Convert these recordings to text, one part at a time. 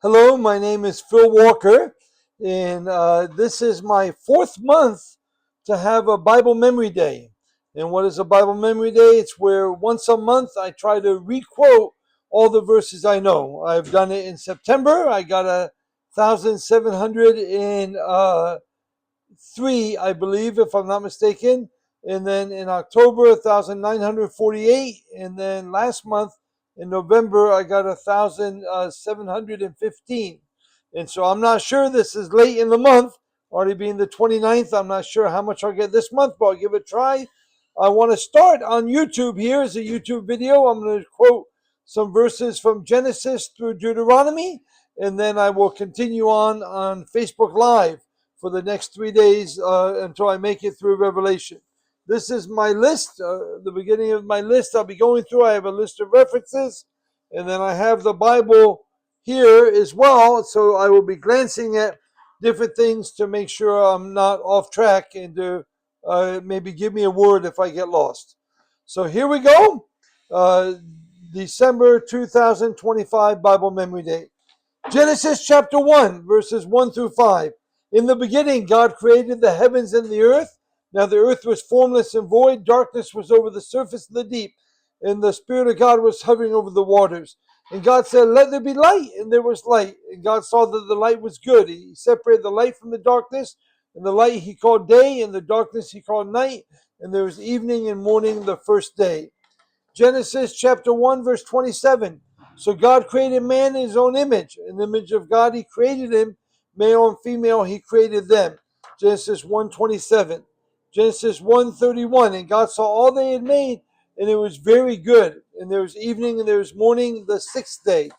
Hello, my name is Phil Walker, and this is my fourth month to have a Bible Memory Day. And what is a Bible Memory Day? It's where once a month I try to requote all the verses I know. I've done it in September. I got 1,703, I believe, if I'm not mistaken. And then in October, 1,948. And then last month, in November, I got 1,715. And so I'm not sure, this is late in the month, already being the 29th. I'm not sure how much I'll get this month, but I'll give it a try. I want to start on YouTube. Here is a YouTube video. I'm going to quote some verses from Genesis through Deuteronomy, and then I will continue on Facebook Live for the next 3 days until I make it through Revelation. This is my list, the beginning of my list I'll be going through. I have a list of references, and then I have the Bible here as well, so I will be glancing at different things to make sure I'm not off track and to maybe give me a word if I get lost. So here we go. December 2025 Bible Memory Day. Genesis chapter 1, verses 1 through 5. In the beginning, God created the heavens and the earth. Now the earth was formless and void. Darkness was over the surface of the deep, and the Spirit of God was hovering over the waters. And God said, "Let there be light," and there was light. And God saw that the light was good. He separated the light from the darkness, and the light he called day, and the darkness he called night. And there was evening and morning the first day. Genesis chapter 1, verse 27. So God created man in his own image. In the image of God he created him. Male and female he created them. Genesis 1:27. Genesis 1:31. And God saw all they had made, and it was very good. And there was evening and there was morning the sixth day.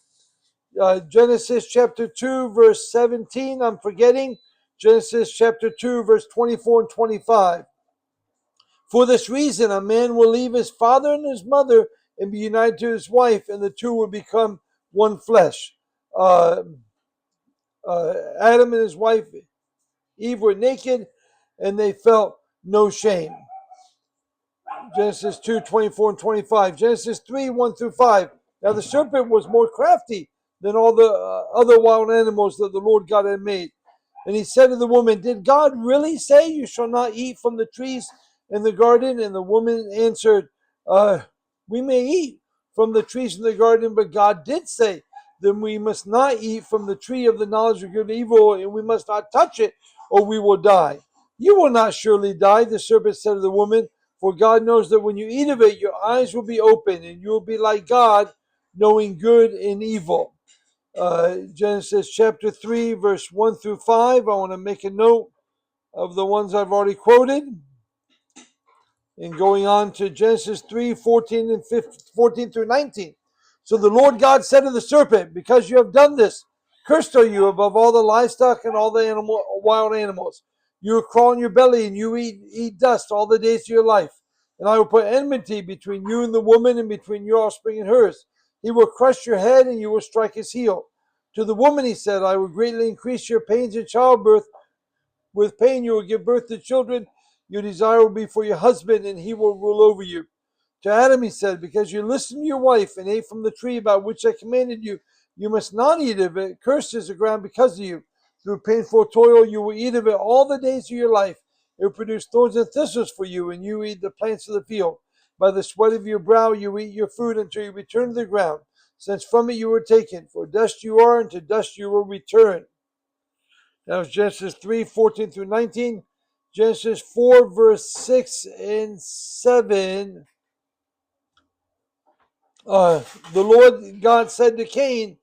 Genesis chapter 2, verse 17. I'm forgetting. Genesis chapter 2, verse 24 and 25. For this reason, a man will leave his father and his mother and be united to his wife, and the two will become one flesh. Uh, Adam and his wife Eve were naked, and they felt no shame. Genesis 2, 24 and 25. Genesis 3, 1 through 5. Now the serpent was more crafty than all the other wild animals that the Lord God had made. And he said to the woman, "Did God really say you shall not eat from the trees in the garden?" And the woman answered, "We may eat from the trees in the garden, but God did say, then we must not eat from the tree of the knowledge of good and evil, and we must not touch it, or we will die." "You will not surely die," the serpent said to the woman, "for God knows that when you eat of it, your eyes will be open, and you will be like God, knowing good and evil." Genesis chapter 3, verse 1 through 5. I want to make a note of the ones I've already quoted. And going on to Genesis 3, 14 and 15, 14 through 19. So the Lord God said to the serpent, "Because you have done this, cursed are you above all the livestock and all the wild animals. You will crawl on your belly, and you eat dust all the days of your life. And I will put enmity between you and the woman, and between your offspring and hers. He will crush your head, and you will strike his heel." To the woman he said, "I will greatly increase your pains in childbirth. With pain you will give birth to children. Your desire will be for your husband, and he will rule over you." To Adam he said, "Because you listened to your wife and ate from the tree about which I commanded you, you must not eat of it. Cursed is the ground because of you. Through painful toil you will eat of it all the days of your life. It will produce thorns and thistles for you, and you eat the plants of the field. By the sweat of your brow you eat your food until you return to the ground, since from it you were taken. For dust you are, and to dust you will return." That was Genesis 3, 14 through 19. Genesis 4, verse 6 and 7. The Lord God said to Cain,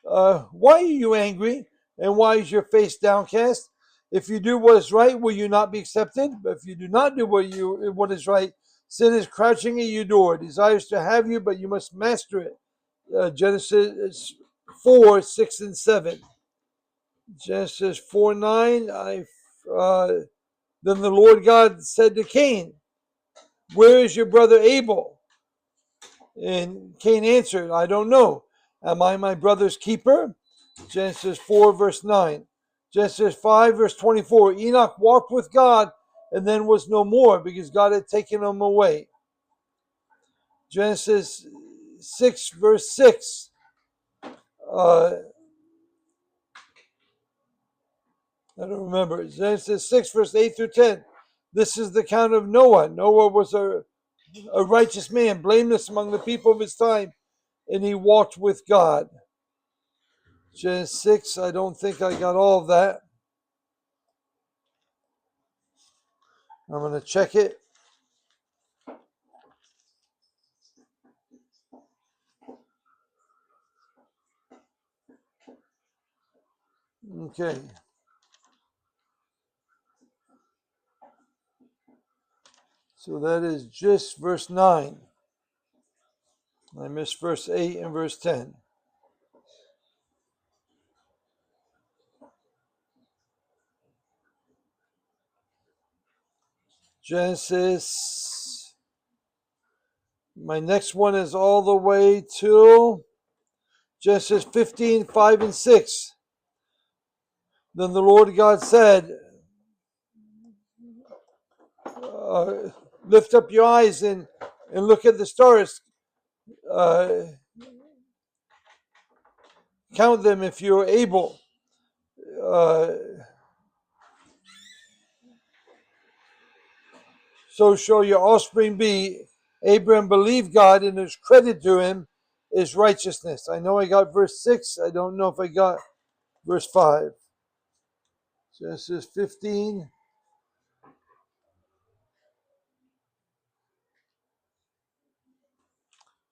"Why are you angry? And why is your face downcast? If you do what is right, will you not be accepted? But if you do not do what is right, sin is crouching at your door, desires to have you, but you must master it." Genesis 4, 6 and 7. Genesis 4, 9. Then the Lord God said to Cain, "Where is your brother Abel?" And Cain answered, "I don't know. Am I my brother's keeper?" Genesis 4, verse 9. Genesis 5, verse 24. Enoch walked with God and then was no more, because God had taken him away. Genesis 6, verse 6. I don't remember. Genesis 6, verse 8 through 10. This is the account of Noah. Noah was a righteous man, blameless among the people of his time, and he walked with God. Genesis 6, I don't think I got all of that. I'm going to check it. Okay. So that is just verse 9. I missed verse 8 and verse 10. Genesis. My next one is all the way to Genesis 15, 5 and 6. Then the Lord God said, lift up your eyes and look at the stars. Count them if you're able. So shall your offspring be. Abraham believed God, and it was credited to him is righteousness. I know I got verse 6. I don't know if I got verse 5. Genesis 15.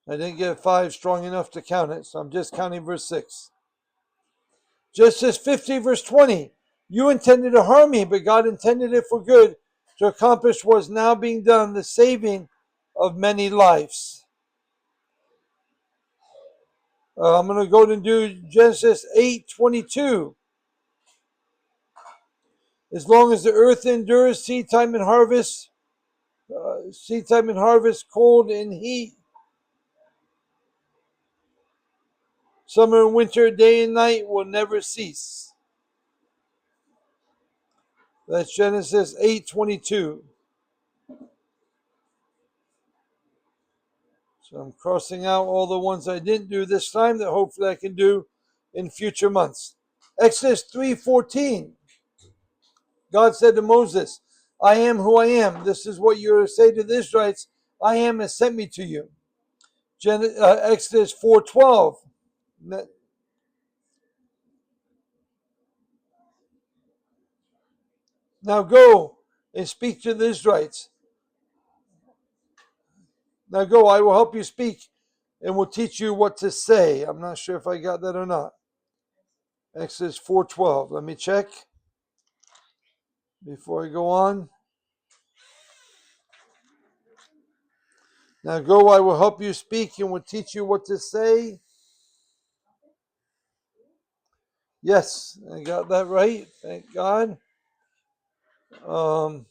I didn't get 5 strong enough to count it, so I'm just counting verse 6. Genesis 15, verse 20. You intended to harm me, but God intended it for good to accomplish what is now being done, the saving of many lives. I'm going to go and do Genesis 8:22. As long as the earth endures, seed time and harvest, cold and heat, summer and winter, day and night will never cease. That's Genesis 8:22. So I'm crossing out all the ones I didn't do this time that hopefully I can do in future months. Exodus 3:14. God said to Moses, I am who I am. This is what you're to say to the Israelites. I am has sent me to you. Exodus 4:12. Now go and speak to the Israelites. Now go, I will help you speak and will teach you what to say. I'm not sure if I got that or not. Exodus 4:12. Let me check before I go on. Now go, I will help you speak and will teach you what to say. Yes, I got that right. Thank God. I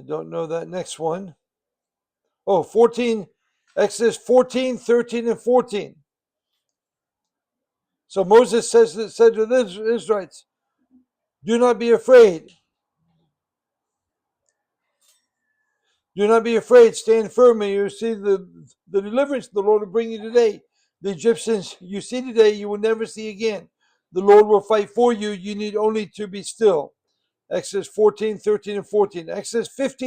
don't know that next one. Oh, 14, Exodus 14, 13, and 14. So Moses said to the Israelites, do not be afraid. Do not be afraid. Stand firm and you see the deliverance the Lord will bring you today. The Egyptians you see today, you will never see again. The Lord will fight for you. You need only to be still. Exodus 14, 13, and 14. Exodus 15.